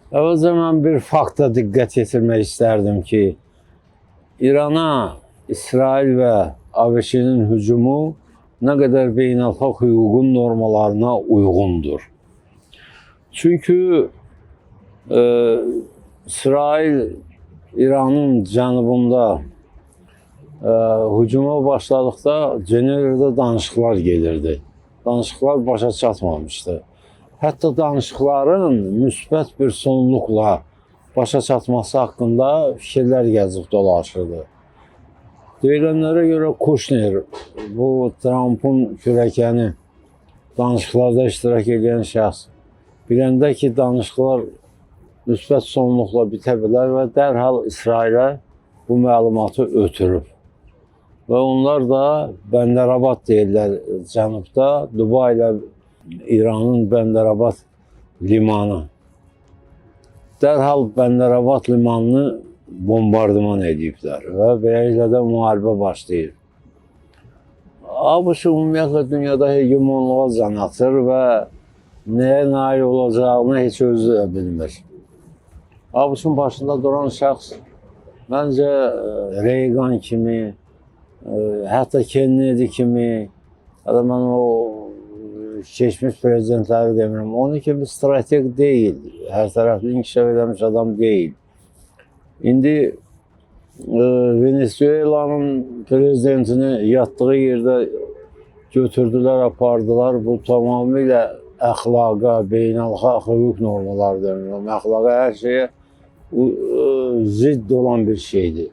Əvvəlcə mən bir fakta diqqət yetirmək istərdim ki, İrana İsrail və ABŞ-nin hücumu nə qədər beynəlxalq hüququn normalarına uyğundur. Çünki İsrail İranın cənubunda hücuma başladıqda Cenevrədə danışıqlar gedirdi. Danışıqlar başa çatmamışdı. Hətta danışıqların müsbət bir sonluqla başa çatması haqqında fikirlər gəzib dolaşırdı. Deyilənlərə görə Kuşner, bu Trump'ın kürəkəni, danışıqlarda iştirak edən şəxs, biləndə ki, danışıqlar müsbət sonluqla bitə bilər və dərhal İsrailə bu məlumatı ötürüb. Və onlar da Bəndərabad deyirlər cənubda, Dubai ilə İranın Bəndərabad limanı. Dərhal Bəndərabad limanını bombardıman ediblər və beləliklə də müharibə başlayır. ABŞ ümumiyyətlə dünyada hegemonluğa can atır və nəyə nail olacağını heç özü də bilmir. ABŞ-ın başında duran şəxs məncə Reagan kimi, hətta Kennedy kimi, hətta mən o keçmiş prezidentləri demirəm, onun kimi strateq deyil, hər tərəfli inkişaf edilmiş adam deyil. İndi Venezuelanın prezidentini yatdığı yerdə götürdülər, apardılar. Bu tamamilə əxlaqa, beynəlxalq hüquq normalları demirəm, əxlaqa, hər şeyə zidd olan bir şeydir.